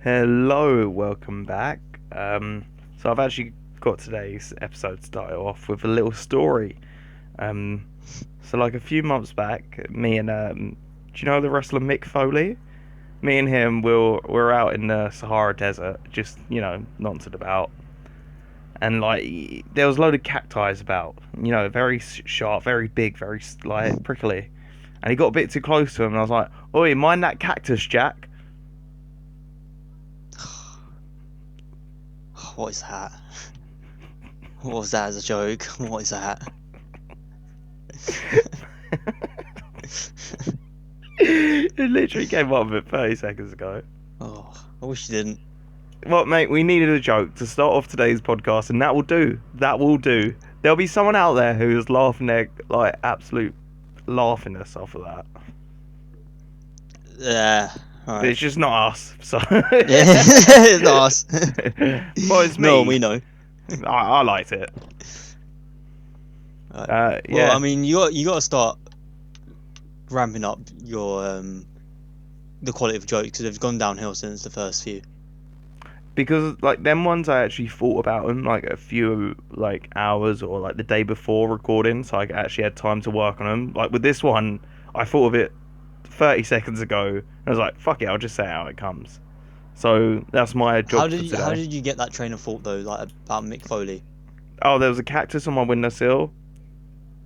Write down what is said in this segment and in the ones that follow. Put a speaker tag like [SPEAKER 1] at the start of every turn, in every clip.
[SPEAKER 1] Hello, welcome back. So I've actually got today's episode started off with a little story. Um, so like a few months back, me and do you know the wrestler Mick Foley? Me and him were out in the Sahara Desert, just nonsense about, and like there was a load of cacti about, very sharp, very big, very like prickly, and he got a bit too close to him, and I was like, "Oi, mind that cactus, Jack."
[SPEAKER 2] What is that? What was that as a joke? What is that?
[SPEAKER 1] It literally came up with it 30 seconds ago.
[SPEAKER 2] Oh, I wish you didn't.
[SPEAKER 1] Well, mate, we needed a joke to start off today's podcast, and that will do. That will do. There'll be someone out there who is laughing their absolute laughiness off of that.
[SPEAKER 2] Yeah.
[SPEAKER 1] But it's just not us. So
[SPEAKER 2] Yeah, it's not us.
[SPEAKER 1] Well, it's me.
[SPEAKER 2] No, we know.
[SPEAKER 1] I liked it.
[SPEAKER 2] Well,
[SPEAKER 1] yeah.
[SPEAKER 2] I mean, you got to start ramping up your the quality of jokes because they've gone downhill since the first few.
[SPEAKER 1] Because like them ones, I actually thought about them like a few hours or like the day before recording, so I actually had time to work on them. Like with this one, I thought of it 30 seconds ago, and I was like, "Fuck it, I'll just say how it comes." So that's my job for today.
[SPEAKER 2] How did you get that train of thought though, like about Mick Foley?
[SPEAKER 1] Oh, there was a cactus on my windowsill.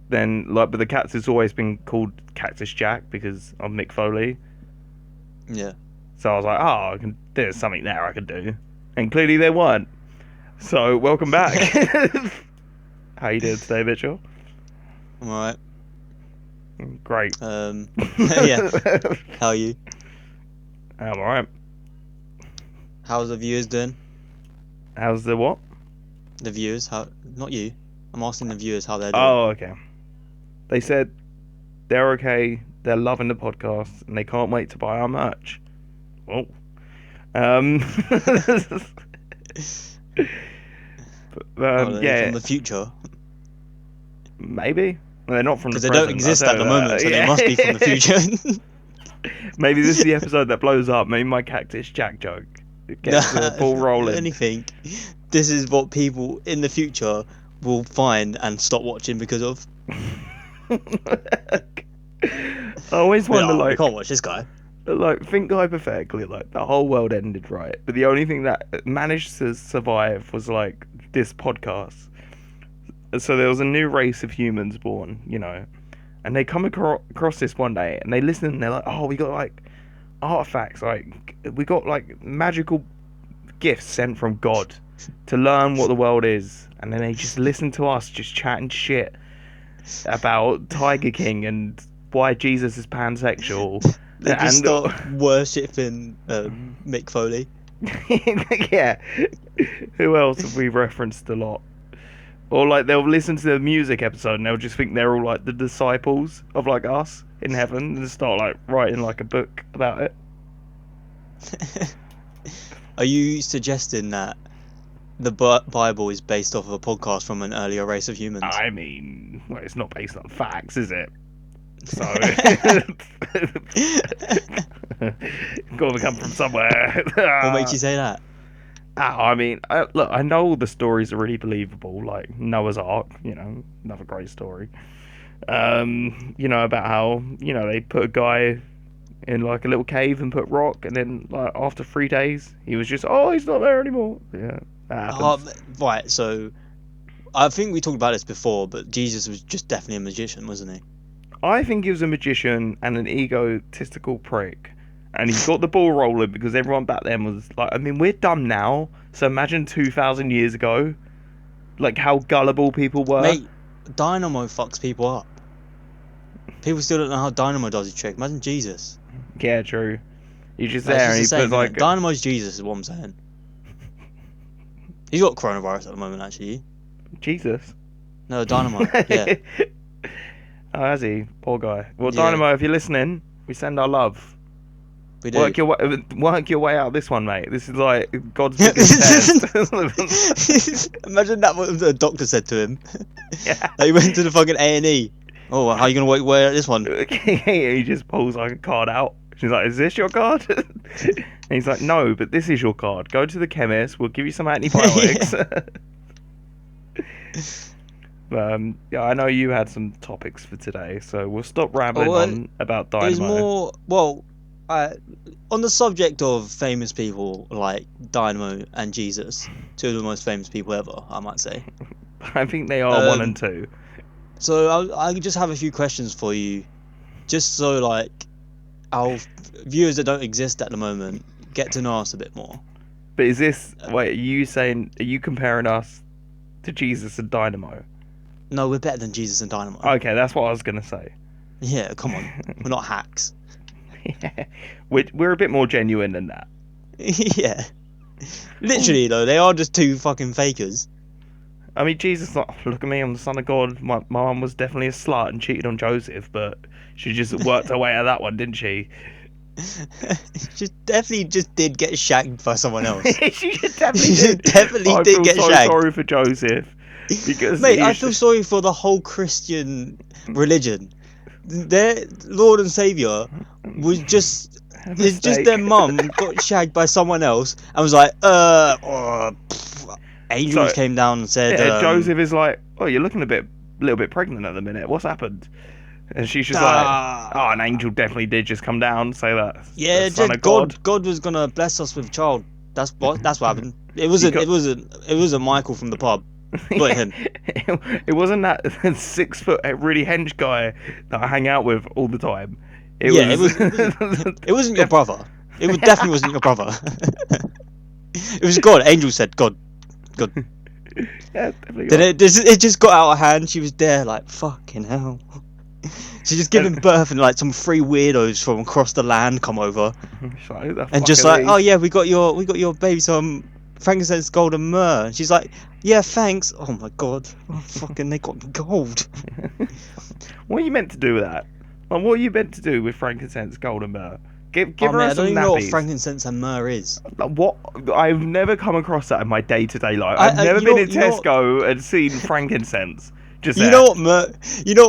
[SPEAKER 1] Then but the cactus has always been called Cactus Jack because of Mick Foley.
[SPEAKER 2] Yeah.
[SPEAKER 1] So I was like, there's something there I could do. And clearly there weren't. So, welcome back. How you doing today, Mitchell?
[SPEAKER 2] I'm alright.
[SPEAKER 1] Great.
[SPEAKER 2] Yeah. How are you?
[SPEAKER 1] I'm alright.
[SPEAKER 2] How's the viewers doing?
[SPEAKER 1] How's the what?
[SPEAKER 2] The viewers? How? Not you. I'm asking the viewers how they're doing.
[SPEAKER 1] Oh, okay. They said they're okay, they're loving the podcast, and they can't wait to buy our merch. Oh.
[SPEAKER 2] Yeah. From the future.
[SPEAKER 1] Maybe. Well, they're not from the present.
[SPEAKER 2] Because they don't exist at the moment, so they must be from the future.
[SPEAKER 1] Maybe this is the episode that blows up. Maybe my Cactus Jack joke gets the ball rolling.
[SPEAKER 2] Anything. This is what people in the future will find and stop watching because of.
[SPEAKER 1] I always wonder,
[SPEAKER 2] I can't watch this guy.
[SPEAKER 1] Like, think hypothetically, like, the whole world ended, right? But the only thing that managed to survive was, like, this podcast. So there was a new race of humans born, and they come across this one day, and they listen, and they're like, oh, we got, like, artifacts, like, we got, like, magical gifts sent from God to learn what the world is. And then they just listen to us just chatting shit about Tiger King and why Jesus is pansexual.
[SPEAKER 2] They just start worshipping Mick Foley.
[SPEAKER 1] Yeah. Who else have we referenced a lot? Or like they'll listen to the music episode and they'll just think they're all like the disciples of like us in heaven and start like writing like a book about it.
[SPEAKER 2] Are you suggesting that the Bible is based off of a podcast from an earlier race of humans?
[SPEAKER 1] I mean, well, it's not based on facts, is it? So, gotta come from somewhere.
[SPEAKER 2] What makes you say that?
[SPEAKER 1] I mean, look, I know all the stories are really believable, like Noah's Ark, another great story. About how, they put a guy in like a little cave and put rock, and then like after 3 days, he was just, he's not there anymore. Yeah, that happens.
[SPEAKER 2] Right, so I think we talked about this before, but Jesus was just definitely a magician, wasn't he?
[SPEAKER 1] I think he was a magician and an egotistical prick. And he got the ball rolling because everyone back then was like, I mean, we're dumb now. So imagine 2,000 years ago, like how gullible people were.
[SPEAKER 2] Mate, dynamo fucks people up. People still don't know how dynamo does his trick. Imagine Jesus.
[SPEAKER 1] Yeah, true. He's just there and he puts like...
[SPEAKER 2] Dynamo's Jesus is what I'm saying. He's got coronavirus at the moment, actually.
[SPEAKER 1] Jesus?
[SPEAKER 2] No, Dynamo, yeah.
[SPEAKER 1] Oh, has he? Poor guy. Well,
[SPEAKER 2] Yeah.
[SPEAKER 1] Dynamo, if you're listening, we send our love.
[SPEAKER 2] We do.
[SPEAKER 1] Work your way out of this one, mate. This is like God's biggest test.
[SPEAKER 2] Imagine that what the doctor said to him.
[SPEAKER 1] Yeah.
[SPEAKER 2] He went to the fucking A&E. Oh, how are you going to work your way out of this one?
[SPEAKER 1] He just pulls like a card out. She's like, is this your card? And he's like, no, but this is your card. Go to the chemist. We'll give you some antibiotics. Yeah, I know you had some topics for today, so we'll stop rambling
[SPEAKER 2] Well,
[SPEAKER 1] on about
[SPEAKER 2] it was
[SPEAKER 1] Dynamo.
[SPEAKER 2] more on the subject of famous people like Dynamo and Jesus, two of the most famous people ever, I might say.
[SPEAKER 1] I think they are 1 and 2.
[SPEAKER 2] So I just have a few questions for you, just so like our viewers that don't exist at the moment get to know us a bit more.
[SPEAKER 1] But is this... Wait, are you comparing us to Jesus and Dynamo?
[SPEAKER 2] No, we're better than Jesus and Dynamo.
[SPEAKER 1] Okay, that's what I was going to say.
[SPEAKER 2] Yeah, come on. We're not hacks.
[SPEAKER 1] Yeah. We're a bit more genuine than that.
[SPEAKER 2] Yeah. Literally, though, they are just two fucking fakers.
[SPEAKER 1] I mean, Jesus, look at me, I'm the son of God. My mum was definitely a slut and cheated on Joseph, but she just worked her way out of that one, didn't she?
[SPEAKER 2] She definitely just did get shagged by someone else.
[SPEAKER 1] She definitely did.
[SPEAKER 2] Definitely did get
[SPEAKER 1] I feel so
[SPEAKER 2] shagged.
[SPEAKER 1] sorry for Joseph. Because
[SPEAKER 2] Mate, I feel sorry for the whole Christian religion. Their Lord and Saviour was just... It's just their mum got shagged by someone else and was like, angels came down and said...
[SPEAKER 1] Yeah, Joseph is like, oh, you're looking a little bit pregnant at the minute. What's happened? And she's just like, oh, an angel definitely did just come down and say that.
[SPEAKER 2] Yeah,
[SPEAKER 1] the son
[SPEAKER 2] just
[SPEAKER 1] of God.
[SPEAKER 2] God was gonna bless us with a child. That's what happened. It wasn't Michael from the pub, but him.
[SPEAKER 1] It wasn't that 6 foot really hench guy that I hang out with all the time. It
[SPEAKER 2] wasn't your brother. It definitely wasn't your brother. It was God. Angel said God.
[SPEAKER 1] Yeah, definitely.
[SPEAKER 2] Then it just got out of hand. She was there like fucking hell. She's just giving birth, and like some 3 weirdos from across the land come over, and just like, oh yeah, we got your baby some frankincense, gold, and myrrh. And she's like, yeah, thanks. Oh my god, fucking they got gold.
[SPEAKER 1] What are you meant to do with that? Like, what are you meant to do with frankincense, gold, and myrrh? Give her some nappies.
[SPEAKER 2] I don't even know what frankincense and myrrh is.
[SPEAKER 1] What? I've never come across that in my day-to-day life. I've never been in Tesco and seen frankincense.
[SPEAKER 2] You know what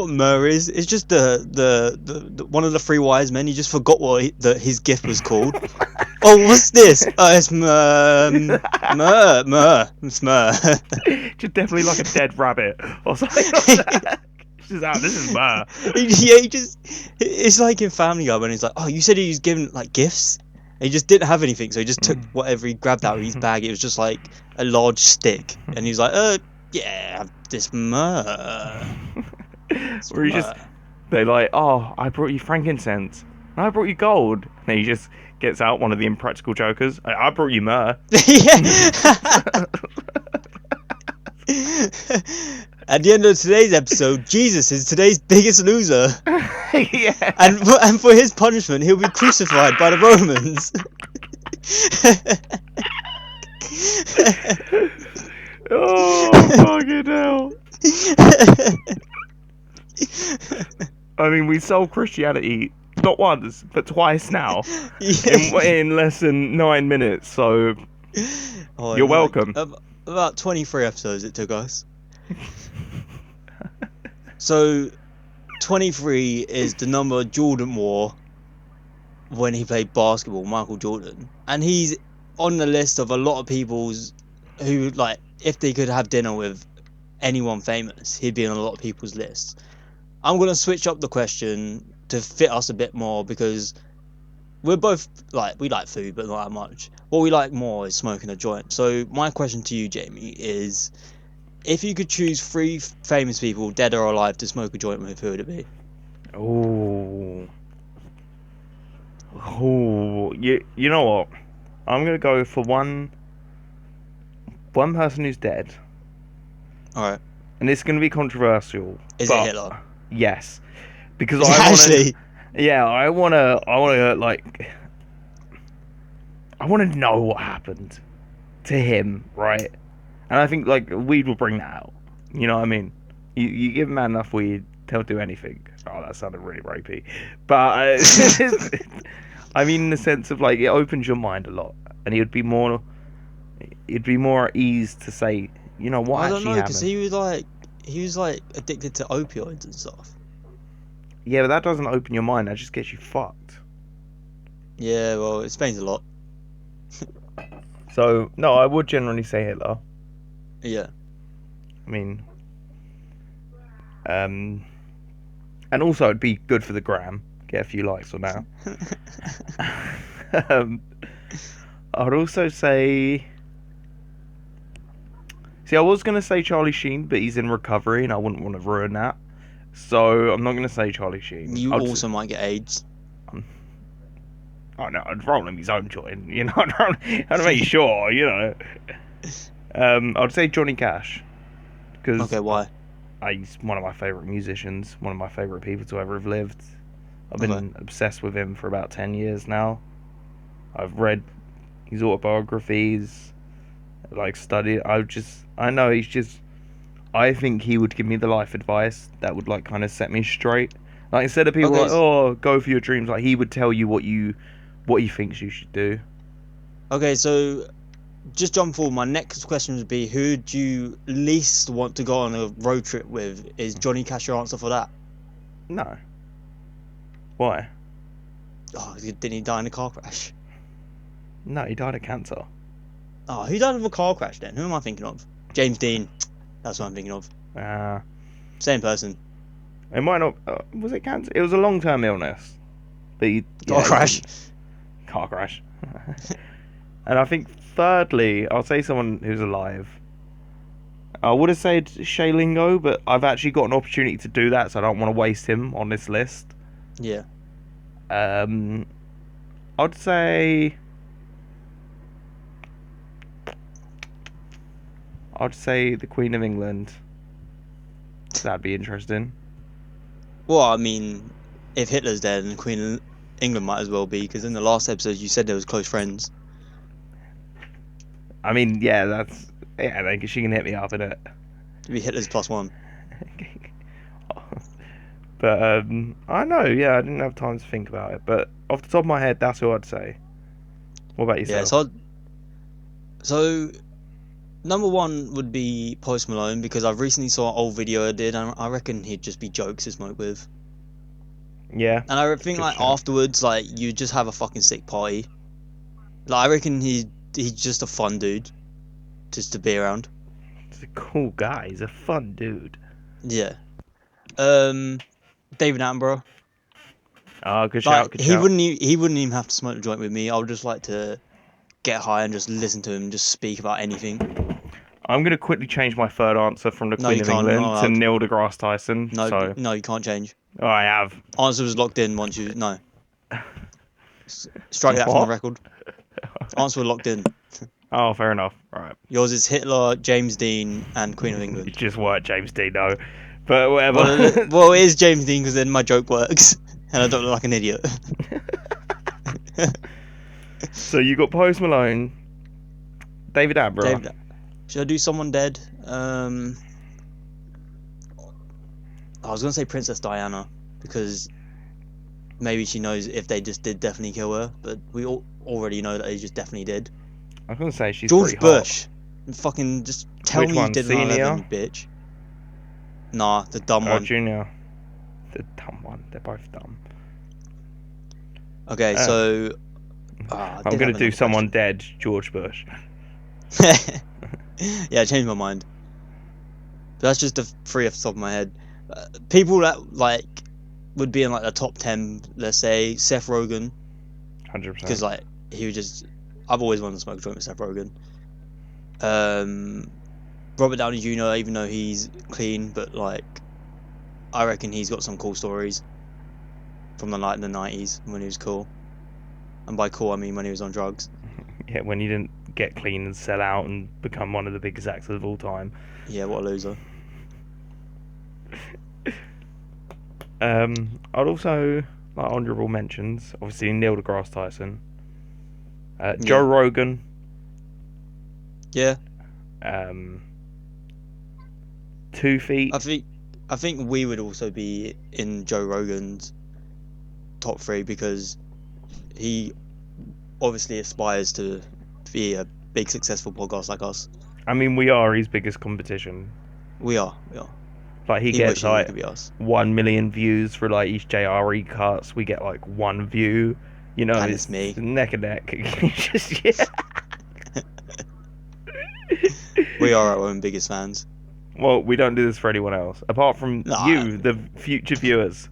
[SPEAKER 2] myrrh is? It's just the one of the 3 wise men. He just forgot what his gift was called. Oh, what's this? It's myrrh. It's myrrh.
[SPEAKER 1] Just definitely like a dead rabbit or something like that. This is myrrh.
[SPEAKER 2] Yeah, it's like in Family Guy when he's like, oh, you said he was given like gifts. He just didn't have anything, so he just took whatever he grabbed out of his bag. It was just like a large stick, and he was like, yeah, have this myrrh.
[SPEAKER 1] They're like, oh, I brought you frankincense. I brought you gold. And he just gets out one of the impractical jokers. I brought you myrrh.
[SPEAKER 2] At the end of today's episode, Jesus is today's biggest loser.
[SPEAKER 1] Yeah.
[SPEAKER 2] And for his punishment, he'll be crucified by the Romans.
[SPEAKER 1] Oh, fucking hell. I mean, we sold Christianity not once, but twice now. In less than 9 minutes, so you're welcome.
[SPEAKER 2] About 23 episodes it took us. So, 23 is the number Jordan wore when he played basketball, Michael Jordan. And he's on the list of a lot of people's who, like, if they could have dinner with anyone famous, he'd be on a lot of people's lists. I'm going to switch up the question to fit us a bit more because we're both, like, we like food, but not that much. What we like more is smoking a joint. So my question to you, Jamie, is if you could choose 3 famous people, dead or alive, to smoke a joint with, who would it be?
[SPEAKER 1] Oh, you know what? I'm going to go for one person who's dead.
[SPEAKER 2] Alright.
[SPEAKER 1] And it's going to be controversial.
[SPEAKER 2] Is it Hitler?
[SPEAKER 1] Yes. Because I want to know what happened to him, right? And I think, like, weed will bring that out. You know what I mean? You give a man enough weed, he'll do anything. Oh, that sounded really rapey. But, I mean, in the sense of, like, it opens your mind a lot. And it'd be more at ease to say, you know, what actually happened. I don't know, because
[SPEAKER 2] he was addicted to opioids and stuff.
[SPEAKER 1] Yeah, but that doesn't open your mind. That just gets you fucked.
[SPEAKER 2] Yeah, well, it explains a lot.
[SPEAKER 1] So no, I would generally say Hitler.
[SPEAKER 2] Yeah.
[SPEAKER 1] I mean, and also it'd be good for the gram, get a few likes on that. um, I'd also say. See, I was gonna say Charlie Sheen, but he's in recovery, and I wouldn't want to ruin that. So I'm not gonna say Charlie Sheen.
[SPEAKER 2] You also might get AIDS.
[SPEAKER 1] Oh no, I'd roll him his own joint. You know, I'd make sure. You know. I'd say Johnny Cash because
[SPEAKER 2] Okay, why?
[SPEAKER 1] he's one of my favourite musicians, one of my favourite people to ever have lived. I've
[SPEAKER 2] Okay.
[SPEAKER 1] been obsessed with him for about 10 years now. I've read his autobiographies, like studied. I know I think he would give me the life advice that would like kind of set me straight. Like instead of people
[SPEAKER 2] Okay.
[SPEAKER 1] like, oh, go for your dreams, like he would tell you what he thinks you should do.
[SPEAKER 2] Okay, so just jump forward. My next question would be, who do you least want to go on a road trip with? Is Johnny Cash your answer for that?
[SPEAKER 1] No. Why?
[SPEAKER 2] Oh, didn't he die in a car crash?
[SPEAKER 1] No, he died of cancer.
[SPEAKER 2] Oh, who died of a car crash then? Who am I thinking of? James Dean. That's what I'm thinking of. Same person.
[SPEAKER 1] It might not. Was it cancer? It was a long-term illness. But
[SPEAKER 2] Car crash.
[SPEAKER 1] Car crash. And I think thirdly, I'll say someone who's alive. I would have said Shay Lingo, but I've actually got an opportunity to do that, so I don't want to waste him on this list.
[SPEAKER 2] Yeah.
[SPEAKER 1] I'd say the Queen of England. That'd be interesting.
[SPEAKER 2] Well, I mean, if Hitler's dead, then Queen of England might as well be, because in the last episode you said they was close friends.
[SPEAKER 1] I mean, yeah, she can hit me up, innit?
[SPEAKER 2] It'd be Hitler's +1.
[SPEAKER 1] But I know, yeah, I didn't have time to think about it. But off the top of my head, that's who I'd say. What about yourself?
[SPEAKER 2] Yeah, so number one would be Post Malone, because I recently saw an old video I did, and I reckon he'd just be jokes to smoke with.
[SPEAKER 1] Yeah.
[SPEAKER 2] And I think like afterwards, like you just have a fucking sick party. Like I reckon he's just a fun dude, just to be around.
[SPEAKER 1] He's a cool guy. He's a fun dude.
[SPEAKER 2] Yeah. David Attenborough.
[SPEAKER 1] Oh, good
[SPEAKER 2] Like,
[SPEAKER 1] shout. Good shout.
[SPEAKER 2] He wouldn't even have to smoke a joint with me. I would just like to get high and just listen to him just speak about anything.
[SPEAKER 1] I'm gonna quickly change my third answer from the Queen of England to Neil deGrasse Tyson.
[SPEAKER 2] No, you can't change.
[SPEAKER 1] Oh, I have.
[SPEAKER 2] Answer was locked in once you no. Strike that from the record. Answer was locked in.
[SPEAKER 1] Oh, fair enough. All right.
[SPEAKER 2] Yours is Hitler, James Dean, and Queen of England.
[SPEAKER 1] It just worked, James Dean, no. But whatever.
[SPEAKER 2] Well, it is James Dean because then my joke works, and I don't look like an idiot.
[SPEAKER 1] So you got Post Malone, David Attenborough.
[SPEAKER 2] Should I do someone dead? I was gonna say Princess Diana because maybe she knows if they just did definitely kill her, but we already know that they just definitely did.
[SPEAKER 1] I was gonna say she's
[SPEAKER 2] George
[SPEAKER 1] pretty
[SPEAKER 2] Bush. Hot. Fucking just tell
[SPEAKER 1] Which
[SPEAKER 2] me
[SPEAKER 1] one?
[SPEAKER 2] you did
[SPEAKER 1] Senior?
[SPEAKER 2] 9/11, you bitch. Nah, the dumb one.
[SPEAKER 1] Junior. The dumb one. They're both dumb.
[SPEAKER 2] Okay, so
[SPEAKER 1] I'm gonna do someone dead, George Bush.
[SPEAKER 2] Yeah, I changed my mind. But that's just the three off the top of my head. People that like would be in like the top 10, let's say Seth Rogen.
[SPEAKER 1] 100%.
[SPEAKER 2] Because like he was just, I've always wanted to smoke a joint with Seth Rogen. Robert Downey Jr., even though he's clean, but like I reckon he's got some cool stories from the 90s when he was cool. And by cool I mean when he was on drugs.
[SPEAKER 1] Yeah, when he didn't get clean and sell out and become one of the biggest actors of all time.
[SPEAKER 2] Yeah, what a loser.
[SPEAKER 1] I'd also like honourable mentions. Obviously, Neil deGrasse Tyson, Joe Rogan.
[SPEAKER 2] Yeah.
[SPEAKER 1] 2 Feet.
[SPEAKER 2] I think we would also be in Joe Rogan's top 3 because he obviously aspires to be a big successful podcast like us.
[SPEAKER 1] I mean, we are his biggest competition.
[SPEAKER 2] We are.
[SPEAKER 1] Like he gets like 1 million views for like each JRE cuts. We get like 1 view. You know,
[SPEAKER 2] And
[SPEAKER 1] it's
[SPEAKER 2] it's me.
[SPEAKER 1] neck and neck. Just, yeah.
[SPEAKER 2] We are our own biggest fans.
[SPEAKER 1] Well, we don't do this for anyone else, apart from
[SPEAKER 2] Nah,
[SPEAKER 1] you, the future viewers.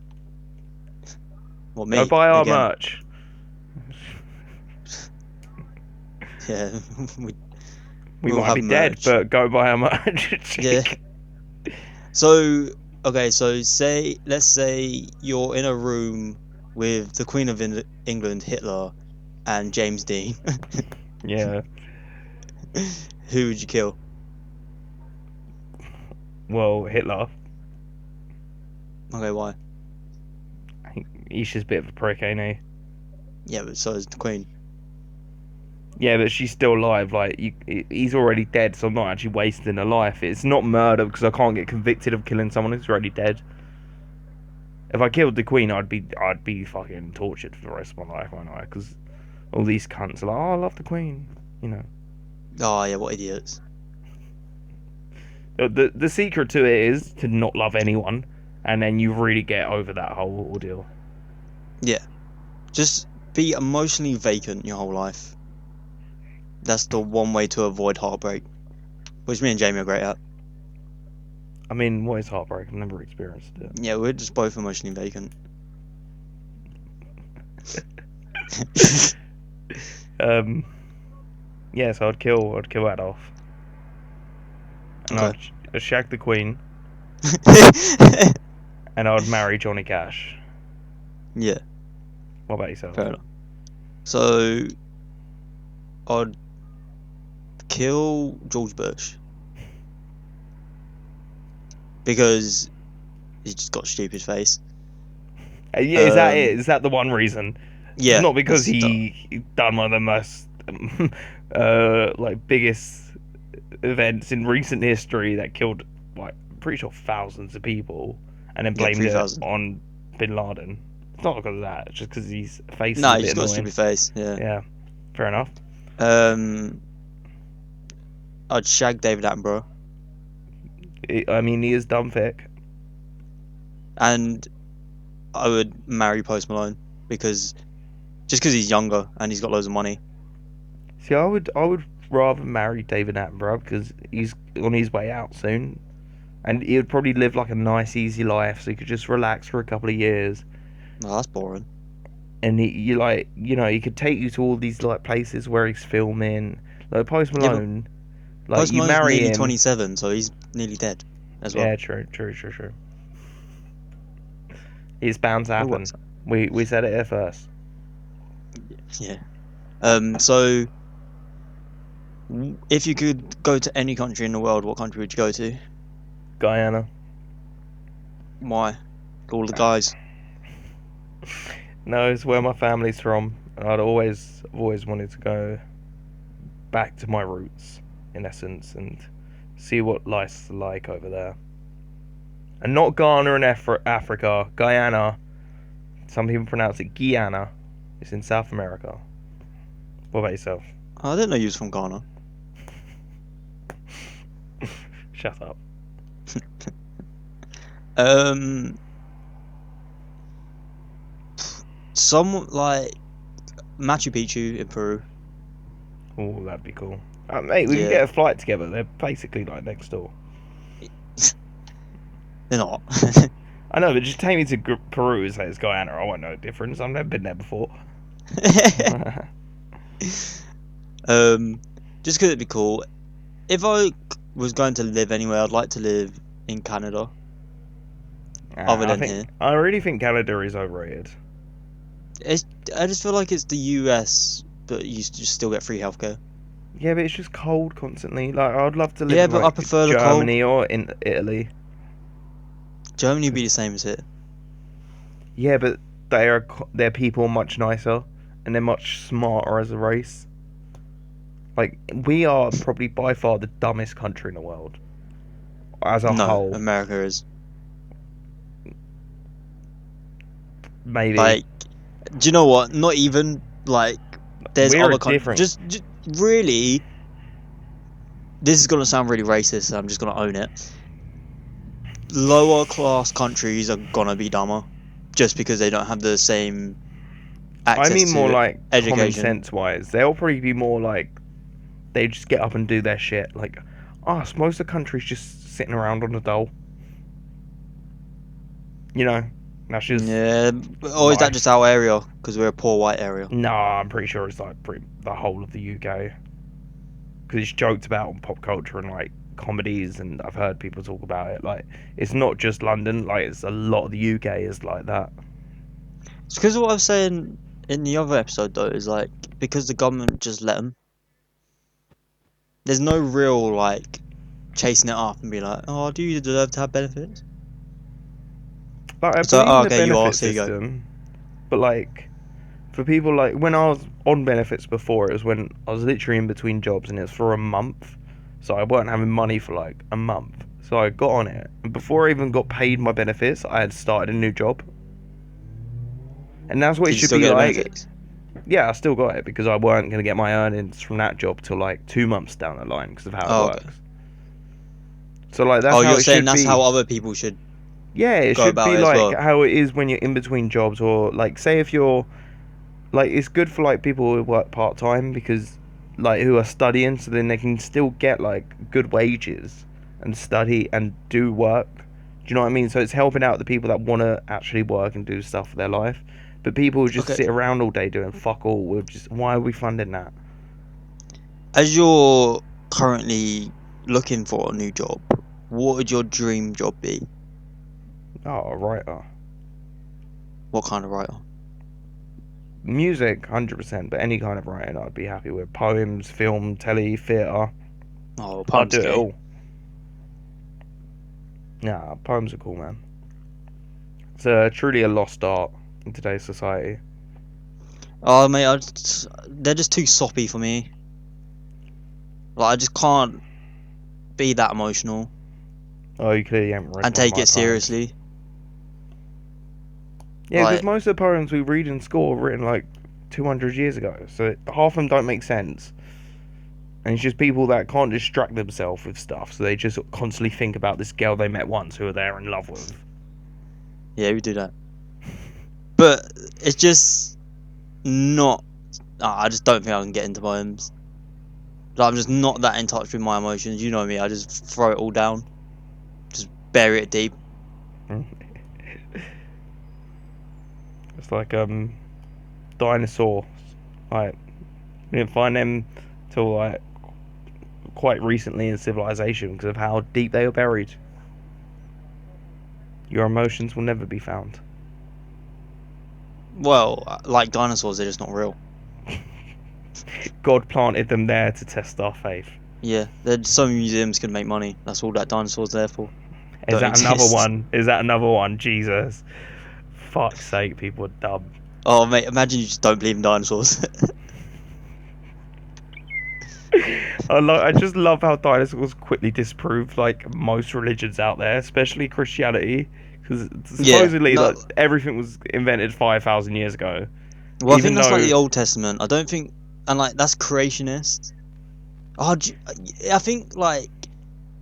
[SPEAKER 2] well,
[SPEAKER 1] Go
[SPEAKER 2] me
[SPEAKER 1] buy our
[SPEAKER 2] again.
[SPEAKER 1] merch.
[SPEAKER 2] Yeah,
[SPEAKER 1] We
[SPEAKER 2] we'll
[SPEAKER 1] might
[SPEAKER 2] have
[SPEAKER 1] be dead,
[SPEAKER 2] merch.
[SPEAKER 1] but go buy our merch.
[SPEAKER 2] Yeah. So, okay, so let's say you're in a room with the Queen of England, Hitler, and James Dean.
[SPEAKER 1] Yeah.
[SPEAKER 2] Who would you kill?
[SPEAKER 1] Well, Hitler.
[SPEAKER 2] Okay, why?
[SPEAKER 1] He's just a bit of a prick, ain't he?
[SPEAKER 2] Yeah, but so is the Queen.
[SPEAKER 1] Yeah, but she's still alive. Like, he's already dead, so I'm not actually wasting a life. It's not murder because I can't get convicted of killing someone who's already dead. If I killed the Queen, I'd be fucking tortured for the rest of my life, won't I? Because all these cunts are like, oh, I love the Queen, you know.
[SPEAKER 2] Oh, yeah, what idiots.
[SPEAKER 1] The secret to it is to not love anyone, and then you really get over that whole ordeal.
[SPEAKER 2] Yeah. Just be emotionally vacant your whole life. That's the one way to avoid heartbreak, which me and Jamie are great at.
[SPEAKER 1] I mean, what is heartbreak? I've never experienced it.
[SPEAKER 2] Yeah, we're just both emotionally vacant.
[SPEAKER 1] Yeah, so I'd kill Adolf, and
[SPEAKER 2] Okay.
[SPEAKER 1] I'd shag the Queen, and I'd marry Johnny Cash.
[SPEAKER 2] Yeah,
[SPEAKER 1] What about yourself?
[SPEAKER 2] fair enough. So, I'd kill George Bush because he's just got a stupid face.
[SPEAKER 1] Yeah, is that it? Is that the one reason?
[SPEAKER 2] Yeah,
[SPEAKER 1] Not because
[SPEAKER 2] that's
[SPEAKER 1] he done one of the most like biggest events in recent history that killed, like, I'm pretty sure thousands of people, and then
[SPEAKER 2] yeah,
[SPEAKER 1] blamed it
[SPEAKER 2] 3,000.
[SPEAKER 1] on Bin Laden. It's not because of that. It's just because his face is
[SPEAKER 2] No,
[SPEAKER 1] a
[SPEAKER 2] he's
[SPEAKER 1] bit
[SPEAKER 2] got a
[SPEAKER 1] annoying.
[SPEAKER 2] stupid face. Yeah.
[SPEAKER 1] Yeah, fair enough.
[SPEAKER 2] I'd shag David Attenborough,
[SPEAKER 1] I mean, he is dumb thick.
[SPEAKER 2] and I would marry Post Malone because he's younger and he's got loads of money.
[SPEAKER 1] See, I would rather marry David Attenborough because he's on his way out soon, and he would probably live like a nice, easy life, so he could just relax for a couple of years.
[SPEAKER 2] Oh, that's boring.
[SPEAKER 1] And he could take you to all these like places where he's filming. Like Post
[SPEAKER 2] Yeah, but
[SPEAKER 1] Malone, like
[SPEAKER 2] Post
[SPEAKER 1] you
[SPEAKER 2] Malone's
[SPEAKER 1] marry
[SPEAKER 2] nearly
[SPEAKER 1] him.
[SPEAKER 2] 27, so he's nearly dead as well.
[SPEAKER 1] Yeah, true. It's bound to
[SPEAKER 2] It
[SPEAKER 1] happen.
[SPEAKER 2] works.
[SPEAKER 1] We said it here first.
[SPEAKER 2] Yeah. So if you could go to any country in the world, what country would you go to?
[SPEAKER 1] Guyana.
[SPEAKER 2] Why? All the guys.
[SPEAKER 1] No, it's where my family's from. I've always wanted to go back to my roots, in essence, and see what life's like over there. And not Ghana and Africa, Guyana. Some people pronounce it Guyana. It's in South America. What about yourself?
[SPEAKER 2] I didn't know you was from Ghana.
[SPEAKER 1] Shut up.
[SPEAKER 2] Some like Machu Picchu in Peru.
[SPEAKER 1] Oh, that'd be cool. Mate, we can
[SPEAKER 2] Yeah.
[SPEAKER 1] get a flight together. They're basically like next door.
[SPEAKER 2] They're not.
[SPEAKER 1] I know, but just take me to Peru and say it's Guyana. I won't know the difference. I've never been there before.
[SPEAKER 2] Just because it'd be cool. If I was going to live anywhere, I'd like to live in Canada. Other than here.
[SPEAKER 1] I really think Canada is overrated.
[SPEAKER 2] I just feel like it's the US, but you just still get free healthcare.
[SPEAKER 1] Yeah, but it's just cold constantly. Like, I'd love to live
[SPEAKER 2] Yeah,
[SPEAKER 1] in
[SPEAKER 2] but I
[SPEAKER 1] like
[SPEAKER 2] prefer the
[SPEAKER 1] Germany or in Italy.
[SPEAKER 2] Germany would be the same as here.
[SPEAKER 1] Yeah, but their people are much nicer and they're much smarter as a race. Like, we are probably by far the dumbest country in the world as a
[SPEAKER 2] No,
[SPEAKER 1] whole.
[SPEAKER 2] America is.
[SPEAKER 1] Maybe.
[SPEAKER 2] Like, do you know what? Not even like there's
[SPEAKER 1] We're
[SPEAKER 2] other
[SPEAKER 1] a
[SPEAKER 2] countries.
[SPEAKER 1] different.
[SPEAKER 2] Just really, this is gonna sound really racist. So I'm just gonna own it. Lower class countries are gonna be dumber, just because they don't have the same
[SPEAKER 1] I
[SPEAKER 2] access
[SPEAKER 1] mean more
[SPEAKER 2] to
[SPEAKER 1] like common
[SPEAKER 2] education.
[SPEAKER 1] sense wise. They'll probably be more like they just get up and do their shit. Like us, most of the country's just sitting around on a dole. You know, that's just
[SPEAKER 2] Yeah, or is that
[SPEAKER 1] life.
[SPEAKER 2] just our area? Because we're a poor white area.
[SPEAKER 1] Nah, I'm pretty sure it's like the whole of the UK. Because it's joked about on pop culture and like comedies, and I've heard people talk about it. Like it's not just London. Like it's a lot of the UK is like that.
[SPEAKER 2] It's because what I was saying in the other episode though is like because the government just let them. There's no real like chasing it up and be like, oh, do you deserve to have benefits?
[SPEAKER 1] Like I
[SPEAKER 2] So,
[SPEAKER 1] believe in the
[SPEAKER 2] okay, you
[SPEAKER 1] benefit
[SPEAKER 2] ask, here you go.
[SPEAKER 1] system, but like for people like when I was on benefits before, it was when I was literally in between jobs and it was for a month, so I weren't having money for like a month. So I got on it, and before I even got paid my benefits, I had started a new job, and that's what
[SPEAKER 2] Did
[SPEAKER 1] it
[SPEAKER 2] you
[SPEAKER 1] should
[SPEAKER 2] still
[SPEAKER 1] be
[SPEAKER 2] get the
[SPEAKER 1] like.
[SPEAKER 2] benefits?
[SPEAKER 1] Yeah, I still got it because I weren't going to get my earnings from that job till like 2 months down the line because of how it
[SPEAKER 2] Oh, okay.
[SPEAKER 1] works. So like that's
[SPEAKER 2] Oh,
[SPEAKER 1] how
[SPEAKER 2] you're
[SPEAKER 1] it
[SPEAKER 2] saying
[SPEAKER 1] should
[SPEAKER 2] that's
[SPEAKER 1] be.
[SPEAKER 2] how other people should
[SPEAKER 1] Yeah, it
[SPEAKER 2] go
[SPEAKER 1] should
[SPEAKER 2] about
[SPEAKER 1] be
[SPEAKER 2] it as
[SPEAKER 1] like
[SPEAKER 2] well.
[SPEAKER 1] how it is when you're in between jobs, or like say if you're like it's good for like people who work part time because like who are studying, so then they can still get like good wages and study and do work. Do you know what I mean? So it's helping out the people that want to actually work and do stuff for their life. But people who just
[SPEAKER 2] Okay,
[SPEAKER 1] sit around all day doing fuck all, we're just why are we funding that?
[SPEAKER 2] as you're currently looking for a new job, what would your dream job be?
[SPEAKER 1] Oh, a writer.
[SPEAKER 2] What kind of writer?
[SPEAKER 1] Music, 100%, but any kind of writing I'd be happy with. Poems, film, telly, theatre.
[SPEAKER 2] Oh,
[SPEAKER 1] I'd
[SPEAKER 2] poems
[SPEAKER 1] do
[SPEAKER 2] are
[SPEAKER 1] it
[SPEAKER 2] gay.
[SPEAKER 1] all. Nah, poems are cool, man. It's truly a lost art in today's society.
[SPEAKER 2] Oh, mate, they're just too soppy for me. Like, I just can't be that emotional
[SPEAKER 1] Oh, you clearly haven't read
[SPEAKER 2] and
[SPEAKER 1] one of
[SPEAKER 2] take
[SPEAKER 1] my
[SPEAKER 2] it
[SPEAKER 1] poems.
[SPEAKER 2] seriously.
[SPEAKER 1] Yeah, because
[SPEAKER 2] Like,
[SPEAKER 1] most of the poems we read in school are written like 200 years ago, so half of them don't make sense. And it's just people that can't distract themselves with stuff, so they just constantly think about this girl they met once who they're in love with.
[SPEAKER 2] yeah, we do that. But it's just not. I just don't think I can get into poems. Like, I'm just not that in touch with my emotions. You know me. I just throw it all down, just bury it deep.
[SPEAKER 1] It's like dinosaurs. Like we didn't find them till like quite recently in civilization because of how deep they were buried. Your emotions will never be found.
[SPEAKER 2] Well, like dinosaurs, they're just not real.
[SPEAKER 1] God planted them there to test our faith.
[SPEAKER 2] Yeah, some museums can make money. That's all that dinosaurs there for.
[SPEAKER 1] Is
[SPEAKER 2] Don't
[SPEAKER 1] that another
[SPEAKER 2] exist.
[SPEAKER 1] one? Is that another one? Jesus. Fuck's sake, people are dumb.
[SPEAKER 2] Oh, mate, imagine you just don't believe in dinosaurs.
[SPEAKER 1] I just love how dinosaurs quickly disproved like most religions out there, especially Christianity, because
[SPEAKER 2] Yeah,
[SPEAKER 1] supposedly
[SPEAKER 2] no.
[SPEAKER 1] like everything was invented 5,000 years ago.
[SPEAKER 2] Well, I think
[SPEAKER 1] Even
[SPEAKER 2] that's like
[SPEAKER 1] though
[SPEAKER 2] the Old Testament. I don't think, and like that's creationist. Oh, I think like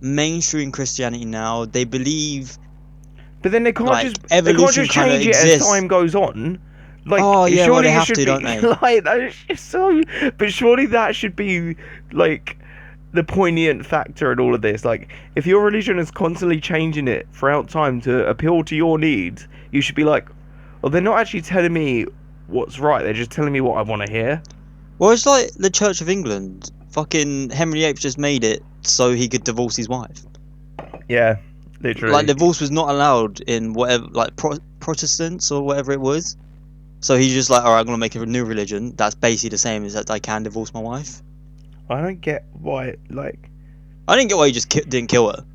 [SPEAKER 2] mainstream Christianity now they believe
[SPEAKER 1] but then
[SPEAKER 2] like evolution
[SPEAKER 1] just
[SPEAKER 2] kind of
[SPEAKER 1] change it as
[SPEAKER 2] exists.
[SPEAKER 1] time goes on. Like
[SPEAKER 2] Oh yeah, well
[SPEAKER 1] surely
[SPEAKER 2] they
[SPEAKER 1] it
[SPEAKER 2] have
[SPEAKER 1] should
[SPEAKER 2] to,
[SPEAKER 1] be
[SPEAKER 2] don't they?
[SPEAKER 1] like that's just so. But surely that should be like the poignant factor in all of this. Like if your religion is constantly changing it throughout time to appeal to your needs, you should be like, well, they're not actually telling me what's right. They're just telling me what I want to hear.
[SPEAKER 2] Well, it's like the Church of England. Fucking Henry VIII just made it so he could divorce his wife.
[SPEAKER 1] Yeah,
[SPEAKER 2] Like
[SPEAKER 1] literally.
[SPEAKER 2] divorce was not allowed in whatever like Protestants or whatever it was. So he's just like, all right, I'm gonna make a new religion that's basically the same as that I can divorce my wife.
[SPEAKER 1] I don't get why. Like,
[SPEAKER 2] I didn't get why he just didn't kill her.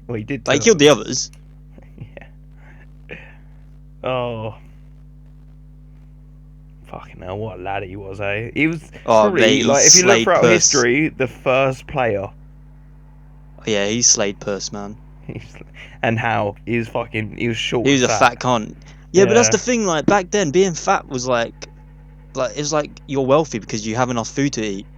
[SPEAKER 1] well, he did.
[SPEAKER 2] Like he
[SPEAKER 1] Tell
[SPEAKER 2] killed
[SPEAKER 1] them.
[SPEAKER 2] the others.
[SPEAKER 1] Yeah. Oh. Fucking hell, what a lad he was, eh? He was
[SPEAKER 2] Oh mate,
[SPEAKER 1] probably,
[SPEAKER 2] he
[SPEAKER 1] like, if you look
[SPEAKER 2] slayed
[SPEAKER 1] throughout
[SPEAKER 2] Puss.
[SPEAKER 1] history, the first player.
[SPEAKER 2] Yeah, he slayed Puss, man.
[SPEAKER 1] And how he was fucking, he was short
[SPEAKER 2] He
[SPEAKER 1] and
[SPEAKER 2] was a
[SPEAKER 1] fat.
[SPEAKER 2] fat cunt. Yeah, but that's
[SPEAKER 1] Yeah.
[SPEAKER 2] the thing. Like back then, being fat was like it's like you're wealthy because you have enough food to eat.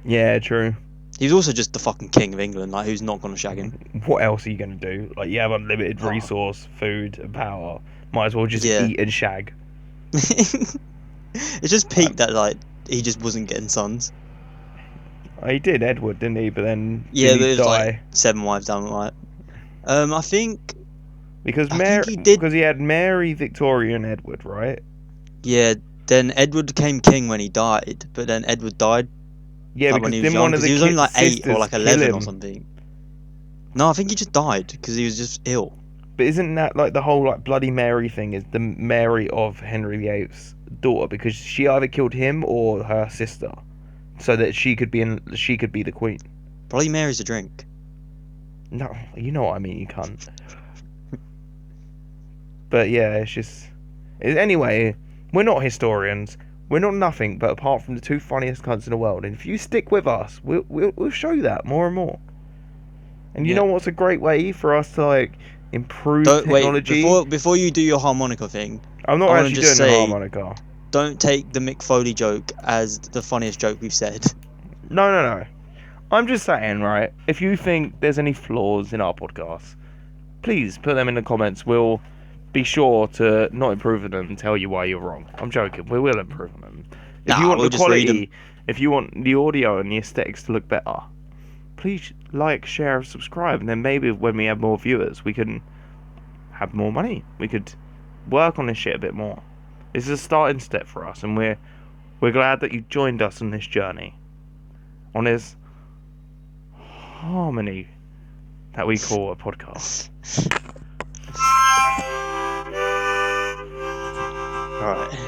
[SPEAKER 1] Yeah, true.
[SPEAKER 2] He was also just the fucking king of England. Like who's not gonna shag him?
[SPEAKER 1] What else are you gonna do? Like, you have unlimited
[SPEAKER 2] Oh,
[SPEAKER 1] resource, food, and power. Might as well just
[SPEAKER 2] yeah.
[SPEAKER 1] eat and shag.
[SPEAKER 2] It's just peaked that like he just wasn't getting sons.
[SPEAKER 1] He did Edward, didn't he? But then
[SPEAKER 2] Yeah,
[SPEAKER 1] did he
[SPEAKER 2] there's like
[SPEAKER 1] die?
[SPEAKER 2] 7 wives down the line. I think
[SPEAKER 1] Because
[SPEAKER 2] I think
[SPEAKER 1] Mary,
[SPEAKER 2] he did.
[SPEAKER 1] because he had Mary, Victoria, and Edward, right?
[SPEAKER 2] Yeah. Then Edward became king when he died, but then Edward died
[SPEAKER 1] Yeah,
[SPEAKER 2] like when
[SPEAKER 1] because
[SPEAKER 2] he was
[SPEAKER 1] didn't
[SPEAKER 2] young
[SPEAKER 1] one of
[SPEAKER 2] because
[SPEAKER 1] the
[SPEAKER 2] he was only like 8 or
[SPEAKER 1] sisters
[SPEAKER 2] like
[SPEAKER 1] kill
[SPEAKER 2] 11 or
[SPEAKER 1] him?
[SPEAKER 2] something. No, I think he just died because he was just ill.
[SPEAKER 1] But isn't that like the whole like Bloody Mary thing? Is the Mary of Henry VIII's daughter because she either killed him or her sister, so that she could be the queen.
[SPEAKER 2] Bloody Mary's a drink.
[SPEAKER 1] No, you know what I mean. You can't. But yeah, it's just. Anyway, we're not historians. We're not nothing but apart from the two funniest cunts in the world. And if you stick with us, we'll show you that more and more. And you
[SPEAKER 2] Yeah.
[SPEAKER 1] know what's a great way for us to like improve
[SPEAKER 2] Don't wait
[SPEAKER 1] technology?
[SPEAKER 2] before you do your harmonica thing.
[SPEAKER 1] I'm not
[SPEAKER 2] I want to
[SPEAKER 1] actually
[SPEAKER 2] just
[SPEAKER 1] doing the
[SPEAKER 2] say,
[SPEAKER 1] harmonica.
[SPEAKER 2] don't take the Mick Foley joke as the funniest joke we've said.
[SPEAKER 1] No. I'm just saying, right? If you think there's any flaws in our podcast, please put them in the comments. We'll be sure to not improve them and tell you why you're wrong. I'm joking. We will improve them. If you
[SPEAKER 2] Nah,
[SPEAKER 1] want
[SPEAKER 2] we'll
[SPEAKER 1] the
[SPEAKER 2] just read them.
[SPEAKER 1] quality, if you want the audio and the aesthetics to look better, please like, share, and subscribe. And then maybe when we have more viewers, we can have more money. We could work on this shit a bit more. This is a starting step for us, and we're glad that you joined us on this journey, on this harmony that we call a podcast.
[SPEAKER 2] Alright.